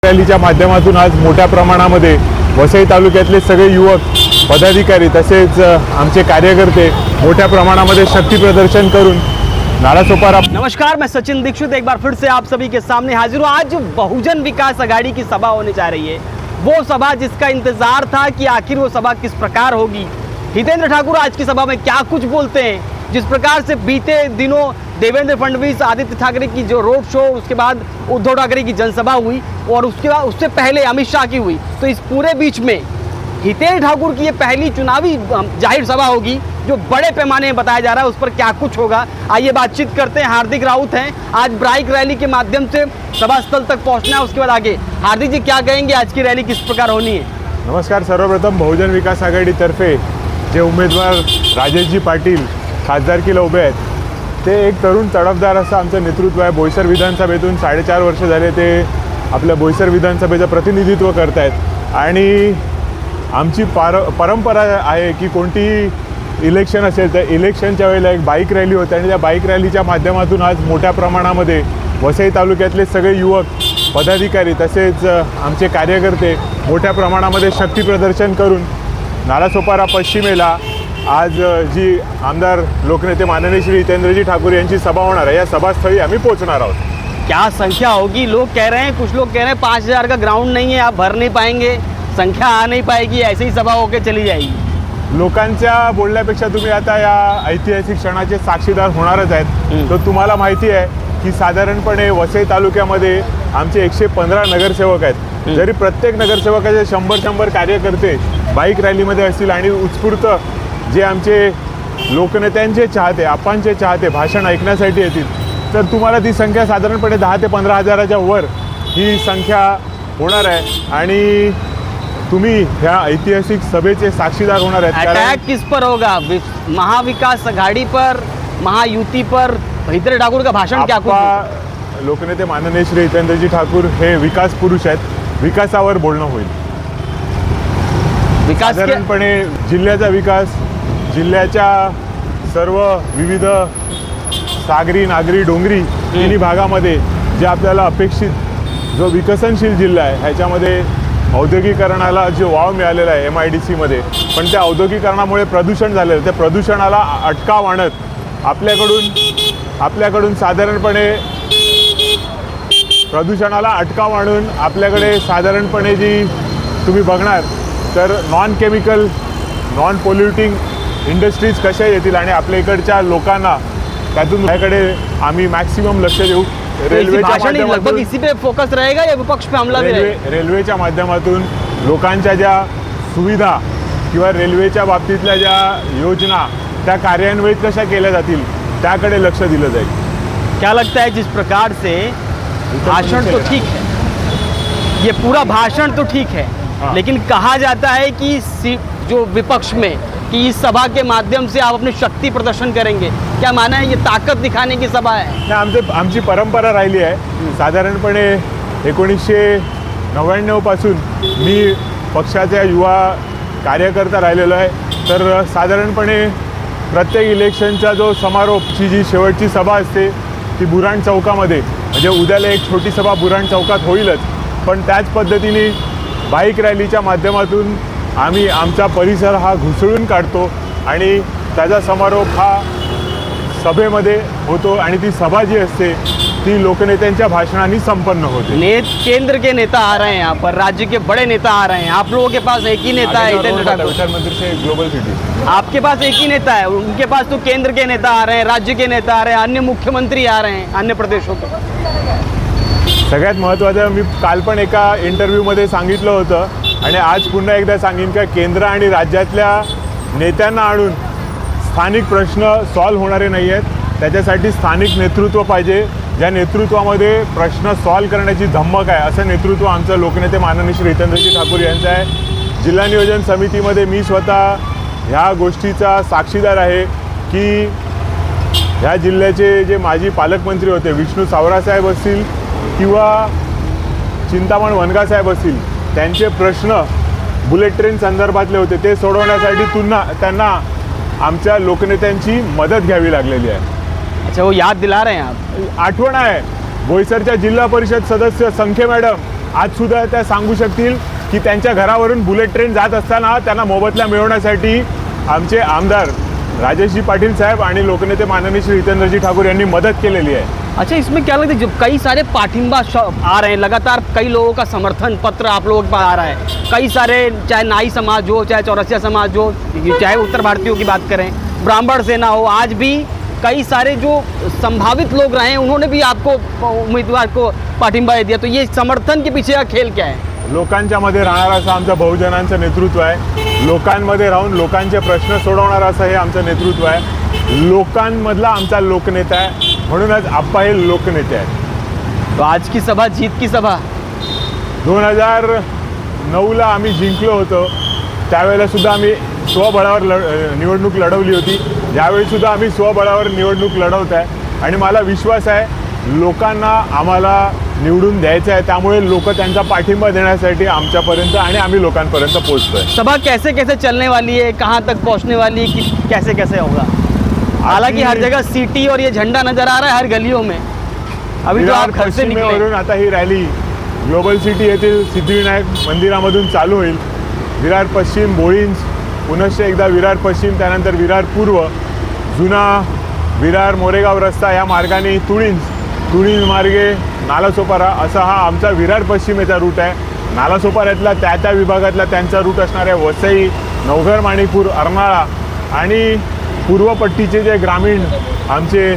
रॅलीच्या माध्यमातून आज मोठ्या प्रमाणामध्ये वसई तालुक्यातले सगळे युवक पदाधिकारी तसेच आमचे कार्यकर्ते मोठ्या प्रमाणामध्ये शक्ती प्रदर्शन करून नालासोपारा। नमस्कार, मैं सचिन दीक्षित एक बार फिर से आप सभी के सामने हाजिर हूँ। आज बहुजन विकास आघाड़ी की सभा होने जा रही है, वो सभा जिसका इंतजार था कि आखिर वो सभा किस प्रकार होगी। हितेंद्र ठाकुर आज की सभा में क्या कुछ बोलते हैं। जिस प्रकार से बीते दिनों देवेंद्र फडणवीस, आदित्य ठाकरे की जो रोड शो, उसके बाद उद्धव ठाकरे की जनसभा हुई और उसके बाद उससे पहले अमित शाह की हुई, तो इस पूरे बीच में हितेंद्र ठाकुर की ये पहली चुनावी जाहिर सभा होगी जो बड़े पैमाने में बताया जा रहा है। उस पर क्या कुछ होगा, आइए बातचीत करते हैं। हार्दिक राउत हैं, आज बाइक रैली के माध्यम से सभा स्थल तक पहुंचना है, उसके बाद आगे। हार्दिक जी, क्या कहेंगे, आज की रैली किस प्रकार होनी है? नमस्कार। सर्वप्रथम बहुजन विकास आघाडीतर्फे जे उमेदवार राजेशजी पाटील खासदारकीला उभे आहेत, ते एक तरुण तडफदार असं आमचं नेतृत्व आहे। बोईसर विधानसभेतून 4.5 वर्ष झाले ते आपल्या बोईसर विधानसभेचं प्रतिनिधित्व करत आहेत आणि आमची परंपरा आहे की कोणतीही इलेक्शन असेल तर इलेक्शनच्या वेळेला एक बाईक रॅली होते आणि त्या बाईक रॅलीच्या माध्यमातून आज मोठ्या प्रमाणामध्ये वसई तालुक्यातले सगळे युवक पदाधिकारी तसेच आमचे कार्यकर्ते मोठ्या प्रमाणामध्ये शक्ती प्रदर्शन करून नालासोपारा पश्चिमेला आज जी आमदार लोकनेते माननीय श्री हितेंद्रजी ठाकुर यांची सभा होणार आहे, या सभास्थळी आम्ही पोहोचणार आहोत। क्या संख्या होगी? लोग कह रहे हैं, कुछ लोग कह रहे हैं 5000 का ग्राउंड नहीं है, आप भर नहीं पाएंगे, संख्या आ नहीं पाएगी, ऐसे ही सभा होकर चली जाएगी। लोकांच्या बोलण्यापेक्षा तुम्ही आता या ऐतिहासिक क्षणाचे साक्षीदार होणारच आहेत। तर तुम्हाला माहिती आहे की साधारणपणे वसई तालुक्यामध्ये आमचे 115 नगरसेवक आहेत। जरी प्रत्येक नगरसेवकाचे 100 कार्यकर्ते बाईक रॅलीमध्ये असतील आणि उत्स्फूर्त जे आमचे लोकनेत्यांचे चाहते, आपांचे चाहते भाषण ऐकण्यासाठी येतील, तर तुम्हाला ती संख्या साधारणपणे 10 ते 15 हजाराच्या वर ही संख्या होणार आहे आणि तुम्ही ह्या ऐतिहासिक सभेचे साक्षीदार होणार आहेत। अटैक किस पर होगा? महाविकास आघाड़ी पर, महायुति पर? हितेंद्र ठाकुर का भाषण क्या कुछ? लोकनेते माननीय श्री हितेंद्रजी ठाकुर हे विकास पुरुष आहेत, विकासावर बोलणं होईल। विकास साधारणपणे जिल्ह्याचा विकास, जिल्ह्याच्या सर्व विविध सागरी, नागरी, डोंगरी तिन्ही भागामध्ये जे आपल्याला अपेक्षित जो विकसनशील जिल्हा आहे, ह्याच्यामध्ये औद्योगिकरणाला जो वाव मिळालेला आहे MIDCमध्ये, पण त्या औद्योगिकरणामुळे प्रदूषण झालेलं, त्या प्रदूषणाला अटकाव आणत आपल्याकडून साधारणपणे प्रदूषणाला अटकाव आणून आपल्याकडे साधारणपणे जी तुम्ही बघणार तर नॉन केमिकल, नॉन पोल्युटिंग इंडस्ट्रीज कशा येतील आणि आपल्या इकडच्या लोकांना त्यातून याकडे आम्ही मॅक्सिमम लक्ष देऊ। लगभग इसी पे फोकस रहेगा या विपक्ष पे हमला भी रहेगा? रेल्वेच्या माध्यमातून लोकांच्या ज्या सुविधा किंवा रेल्वेच्या बाबतीतल्या ज्या योजना त्या कार्यान्वित कशा केल्या जातील त्याकडे लक्ष दिलं जाईल। क्या लगता है, जिस प्रकार से भाषण तो ठीक है, ये पूरा भाषण तो ठीक है, लेकिन कहा जाता है कि जो विपक्ष में कि इस सभा के माध्यम से आप अपनी शक्ति प्रदर्शन करेंगे, क्या माना है ये ताकत दिखाने की सभा है? आमची परंपरा राहिली आहे। साधारणपणे 1999 पासून मी पक्षाचा युवा कार्यकर्ता राहिलेलो आहे। तर साधारणपणे प्रत्येक इलेक्शनचा जो समारोपची जी शेवटची सभा असते ती बुराण चौकामध्ये, म्हणजे उद्याला एक छोटी सभा बुराण चौकात होईलच, पण त्याच पद्धतीने बाईक रॅलीच्या माध्यमातून आम्ही आमचा परिसर हा घुसळून काढतो आणि त्याचा समारोप हा सभेमध्ये होतो आणि ती सभा जी असते ती लोकनेत्यांच्या भाषणांनी संपन्न होते। केंद्र के नेता आ रहे हैं यहाँ पर, राज्य के बड़े नेता आ रहे हैं, आप लोगों के पास एक ही नेता है हितेंद्र ठाकुर, प्रधानमंत्री से ग्लोबल सिटी। आपके पास एक ही नेता है, उनके पास तो केंद्र के नेता आ रहे हैं, राज्य के नेता आ रहे हैं, अन्य मुख्यमंत्री आ रहे हैं अन्य प्रदेशों के। सगळ्यात महत्त्वाचं मी काल पण एका इंटरव्ह्यूमध्ये सांगितलं होतं आणि आज पुन्हा एकदा सांगेन की केंद्र आणि राज्यातल्या नेत्यांना आणून स्थानिक प्रश्न सॉल्व्ह होणारे नाही आहेत, त्याच्यासाठी स्थानिक नेतृत्व पाहिजे, ज्या नेतृत्वामध्ये प्रश्न सॉल्व्ह करण्याची धमक आहे, असं नेतृत्व आमचं लोकनेते माननीय श्री हितेंद्रजी ठाकूर यांचं आहे। जिल्हा नियोजन समितीमध्ये मी स्वतः ह्या गोष्टीचा साक्षीदार आहे की ह्या जिल्ह्याचे जे माजी पालकमंत्री होते विष्णू सावरासाहेब असतील किंवा चिंतामण वनगासाहेब असतील, त्यांचे प्रश्न बुलेट ट्रेन संदर्भातले होते, ते सोडवण्यासाठी त्यांना आमच्या लोकनेत्यांची मदत घ्यावी लागलेली आहे। अच्छा, वो याद दिला रहे हैं आप? आठवण आहे बोईसरच्या जिल्हा परिषद सदस्य संखे मॅडम आजसुद्धा त्या सांगू शकतील की त्यांच्या घरावरून बुलेट ट्रेन जात असताना त्यांना मोबदला मिळवण्यासाठी आमचे आमदार राजेशजी पाटील साहब आणि लोकनेते माननीय श्री हितेंद्रजी ठाकूर यांनी मदत केलेली आहे। अच्छा, इसमें क्या लगता है जब कई सारे पाठिंबा आ रहे हैं, लगातार कई लोगों का समर्थन पत्र आप लोगों के पास आ रहा है, कई सारे चाहे नाई समाज हो, चाहे चौरसिया समाज हो, चाहे उत्तर भारतीयों की बात करें, ब्राह्मण सेना हो, आज भी कई सारे जो संभावित लोग रहे हैं उन्होंने भी आपको उम्मीदवार को पाठिंबा दिया, तो ये समर्थन के पीछे का खेल क्या है? लोकांच्या मध्ये राहणारा असं आमचं बहुजनांचं नेतृत्व आहे। लोकांमध्ये राहून लोकांचे प्रश्न सोडवणारा असं हे आमचं नेतृत्व आहे। लोकांमधला आमचा लोकनेता आहे, म्हणूनच आप्पा हे लोकनेते आहेत। तो आज की सभा जीत की सभा 2009ला आम्ही जिंकलो होतो, त्यावेळेला सुद्धा आम्ही स्वबळावर निवडणूक लढवली होती, यावेळी सुद्धा आम्ही स्वबळावर निवडणूक लढवत आहे आणि मला विश्वास आहे लोकांना आम्हाला निवडून द्यायचं आहे, त्यामुळे लोक त्यांचा पाठिंबा देण्यासाठी आमच्यापर्यंत आणि आम्ही लोकांपर्यंत पोहोचतोय। सभा कैसे कैसे चलने वाली है, कहाँ तक पहुँचने वाली है, कि कैसे कैसे होगा? हालांकि हर जगह सीटी और ये झंडा नजर आ रहा है हर गलियों में। अभी तो आप घर से निकले, पश्चिमेवरून आता ही रॅली ग्लोबल सिटी येथील सिद्धिविनायक मंदिरामधून चालू होईल। विरार पश्चिम, बोळिंज, पुनश्च एकदा विरार पश्चिम, त्यानंतर विरार पूर्व, जुना विरार मोरेगाव रस्ता या मार्गाने तुळींज मार्गे नालासोपारा असा हा आमचा विरार पश्चिमेचा रूट आहे। नालासोपाऱ्यातला त्या विभागातला त्यांचा रूट असणाऱ्या वसई, नवघर, माणिकपूर, अर्नाळा आणि पूर्वपट्टीचे जे ग्रामीण आमचे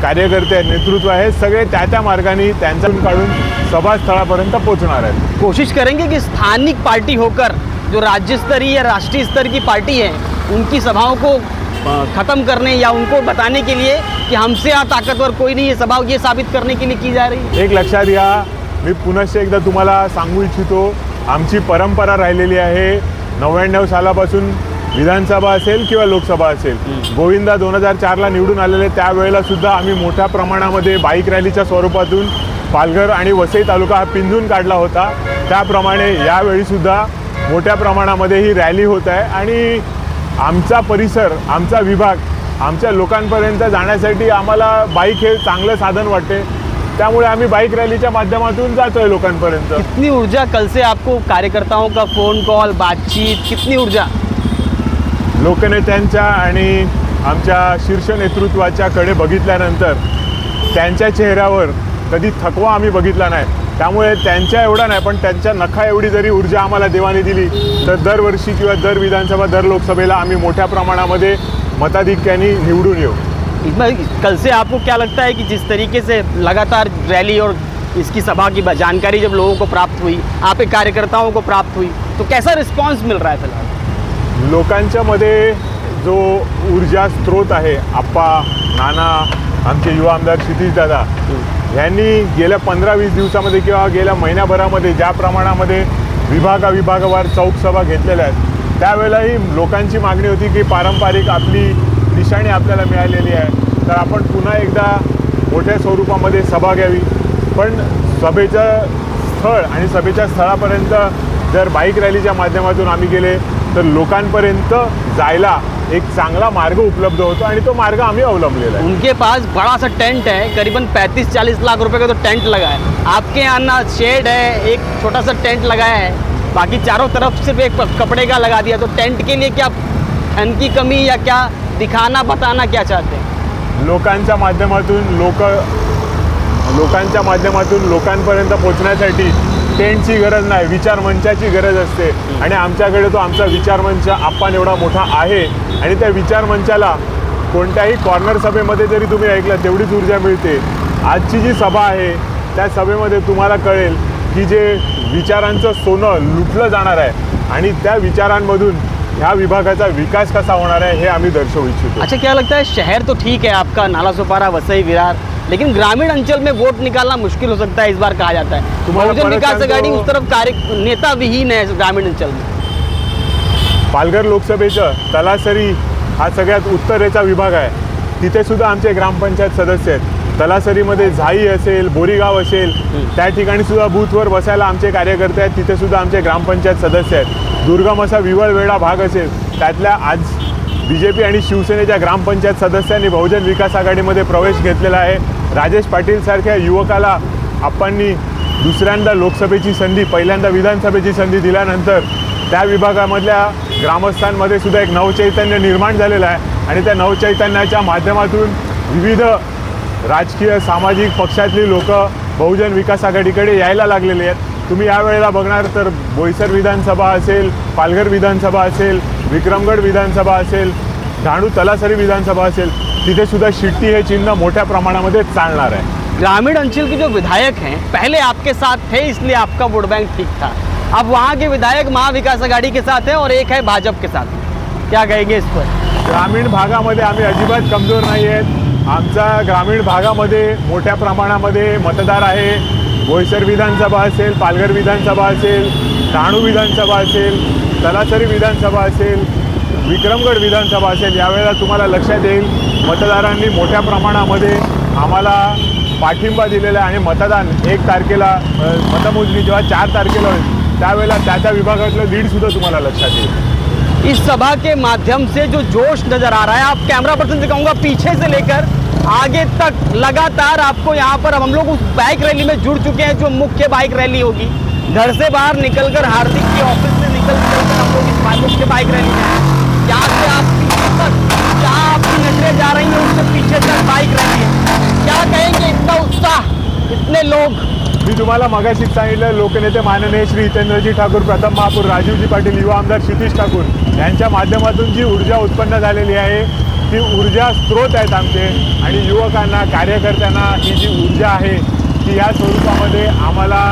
कार्यकर्ते आहेत, नेतृत्व आहे, सगळे त्या मार्गाने त्यांच्यातून काढून सभास्थळापर्यंत पोहोचणार आहेत। कोशिश करेंगे कि स्थानिक पार्टी होकर जो राज्य स्तरीय या राष्ट्रीय स्तर की पार्टी है उनकी सभाओं को ख़त्म करने या उनको बताने के लिए कि हमसे यहाँ ताकतवर कोई नहीं है, सभा ये साबित करने के लिए की जा रही है। एक लक्षात घ्या, मी पुनश्च एकदा तुम्हाला सांगू इच्छितो, आमची परंपरा राहिलेली आहे 99 सालापासून विधानसभा असेल किंवा लोकसभा असेल, गोविंदा 2004ला निवडून आलेले त्यावेळेला सुद्धा आम्ही मोठ्या प्रमाणामध्ये बाईक रॅलीच्या स्वरूपातून पालघर आणि वसई तालुका हा पिंजून काढला होता। त्याप्रमाणे यावेळीसुद्धा मोठ्या प्रमाणामध्ये ही रॅली होत आहे आणि आमचा परिसर, आमचा विभाग, आमच्या लोकांपर्यंत जाण्यासाठी आम्हाला बाईक हे चांगलं साधन वाटते, त्यामुळे आम्ही बाईक रॅलीच्या माध्यमातून जातोय लोकांपर्यंत। कितनी ऊर्जा कल से आपको, कार्यकर्ताओं का फोन कॉल, बातचीत, कितनी ऊर्जा? लोकनेत्यांच्या आणि आमच्या शीर्ष नेतृत्वाच्या कडे बघितल्यानंतर त्यांच्या चेहऱ्यावर कधी थकवा आम्ही बघितला नाही, त्यामुळे त्यांच्या एवढा नाही पण त्यांच्या नखा एवढी जरी ऊर्जा आम्हाला देवाने दिली तर दरवर्षी किंवा दर विधानसभा, दर लोकसभेला आम्ही मोठ्या प्रमाणामध्ये मताधिक्याने निवडून येऊ। कल से आपको क्या लगता है कि जिस तरीके से लगातार रैली और इसकी सभा की जानकारी जब लोगों को प्राप्त हुई, आपके कार्यकर्ताओं को प्राप्त हुई, तो कैसा रिस्पांस मिल रहा है फिलहाल? लोकांच्या मध्ये जो ऊर्जा स्रोत आहे, आप्पा, नाना, आमचे युवा आमदार क्षितिज दादा यांनी गेल्या 15-20 दिवसामध्ये किंवा गेल्या महिन्याभरामध्ये ज्या प्रमाणामध्ये विभागावार चौक सभा घेतलेल्या आहेत, त्यावेळेलाही लोकांची मागणी होती की पारंपरिक आपली निशाणी आपल्याला मिळालेली आहे, तर आपण पुन्हा एकदा मोठ्या स्वरूपामध्ये सभा घ्यावी। पण सभेचं स्थळ आणि सभेच्या स्थळापर्यंत जर बाईक रॅलीच्या माध्यमातून आम्ही गेले तर लोकांपर्यंत जायला एक चांगला मार्ग उपलब्ध होतो आणि तो मार्ग आम्ही अवलंबलेला आहे। उनके पास बड़ा सा टेंट है, करीबन 35-40 लाख रुपए का तो टेंट लगा है। आपके यहाँ ना शेड है, एक छोटा सा टेंट लगाया है, बाकी चारों तरफ सिर्फ एक कपड़े का लगा दिया, तो टेंट के लिए क्या धन की कमी या क्या दिखाना बताना क्या चाहते हैं? लोकांच्या माध्यमातून लोकांपर्यंत पोहोचण्यासाठी टेंटची गरज नाही, विचारमंचाची गरज असते आणि आमच्याकडे तो आमचा विचारमंच आप्पान एवढा मोठा आहे आणि त्या विचारमंचाला कोणत्याही कॉर्नर सभेमध्ये जरी तुम्ही ऐकलं तेवढीच ऊर्जा मिळते। आजची जी सभा आहे त्या सभेमध्ये तुम्हाला कळेल की जे विचारांचं सोनं लुटलं जाणार आहे आणि त्या विचारांमधून ह्या विभागाचा विकास कसा होणार है हे आम्ही दर्शवू इच्छितो। अच्छा, क्या लगता है शहर तो ठीक है आपका, नालासोपारा, वसई, विरार, लेकिन ग्रामीण अंचल में वोट निकालना मुश्किल हो सकता है इस बार, कहा जाता है। बहुजन विकास आघाड़ी उस तरफ नेता विहीन है ग्रामीण अंचल में। पालघर लोकसभेचं तलासरी हा सगळ्यात उत्तरेचा विभाग आहे, तिथे सुद्धा आमचे ग्रामपंचायत सदस्य आहेत। तलासरीमध्ये झाई असेल, बोरीगाव असेल, त्या ठिकाणी सुद्धा बूथवर बसायला आमचे कार्यकर्ते आहेत, तिथे सुद्धा आमचे ग्रामपंचायत सदस्य आहेत। दुर्गम असा विवळवेढा भाग असेल, त्यातल्या आज बीजेपी आणि शिवसेनेच्या ग्रामपंचायत सदस्यांनी बहुजन विकास आघाडीमध्ये प्रवेश घेतलेला आहे। राजेश पाटील सारख्या युवकाला आप्पांनी दुसऱ्यांदा लोकसभेची संधी, पहिल्यांदा विधानसभेची संधी दिल्यानंतर त्या विभागामधल्या ग्रामस्थांमध्ये सुद्धा एक नवचैतन्य निर्माण झालेलं आहे आणि त्या नवचैतन्याच्या माध्यमातून विविध राजकीय सामाजिक पक्षातली लोक बहुजन विकास आघाडीकडे यायला लागलेली आहेत। तुम्ही यावेळेला बघणार तर बोईसर विधानसभा असेल, पालघर विधानसभा असेल, विक्रमगड विधानसभा असेल, डहाणू तलासरी विधानसभा असेल, तिथे सुद्धा शिट्टी हे चिन्ह मोठ्या प्रमाणामध्ये चालणार आहे। ग्रामीण अंचल के जो विधायक हैं पहले आपके साथ थे, इसलिए आपका वोट बैंक ठीक था। अब वहाँ के विधायक महाविकास आघाड़ी के साथ हैं और एक है भाजपा के साथ, क्या कहेंगे इस पर? ग्रामीण भागामध्ये आम्ही अजिबात कमजोर नाही आहेत। आमचा ग्रामीण भागामध्ये मोठ्या प्रमाणामध्ये मतदार आहे। बोईसर विधानसभा असेल, पालघर विधानसभा असेल, डहाणू विधानसभा असेल, तलासरी विधानसभा असेल, विक्रमगड विधानसभा असेल, यावेळेला तुम्हाला लक्षात येईल मतदारांनी मोठ्या प्रमाणामध्ये आम्हाला पाठिंबा दिलेला आहे आणि मतदान 1 तारखेला मतमोजणी जेव्हा 4 तारखेला होईल त्यावेळेला त्या विभागातलं लीडसुद्धा तुम्हाला लक्षात येईल। इस सभा के माध्यम से जो जोश नजर आ रहा है, आप कैमरा पर्सन से कहूँगा पीछे से लेकर आगे तक लगातार आपको यहाँ पर, अब हम लोग उस बाइक रैली में जुड़ चुके हैं जो मुख्य बाइक रैली होगी। घर से बाहर निकलकर हार्दिक के ऑफिस से निकल हम लोग इस मुख्य बाइक रैली में हैं। यहाँ से आप पीछे तक जहाँ आपकी नजरें जा रही हैं उससे पीछे तक बाइक रैली है। क्या कहेंगे, इतना उत्साह, इतने लोग? मी तुम्हाला मगाशीच सांगितलं, लोकनेते माननीय श्री हितेंद्रजी ठाकूर, प्रथम महापौर राजीवजी पाटील, युवा आमदार क्षितिज ठाकूर यांच्या माध्यमातून जी ऊर्जा उत्पन्न झालेली आहे ती ऊर्जा स्रोत आहेत आमचे आणि युवकांना, कार्यकर्त्यांना ही जी ऊर्जा आहे ती या स्वरूपामध्ये आम्हाला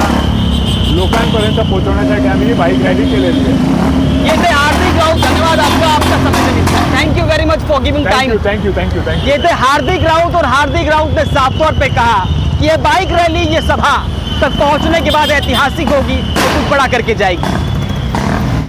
लोकांपर्यंत पोहोचवण्यासाठी आम्ही ही बाईक रॅली केलेली आहे। ये थे हार्दिक राउत, धन्यवाद आपका समय देने के लिए। Thank you very much for giving time. Thank you. ये थे हार्दिक राउत और हार्दिक राउत ने साफ तौर पे कहा कि ये बाइक रैली, ये सभा तक पहुंचने के बाद ऐतिहासिक होगी तो कुछ बड़ा करके जाएगी।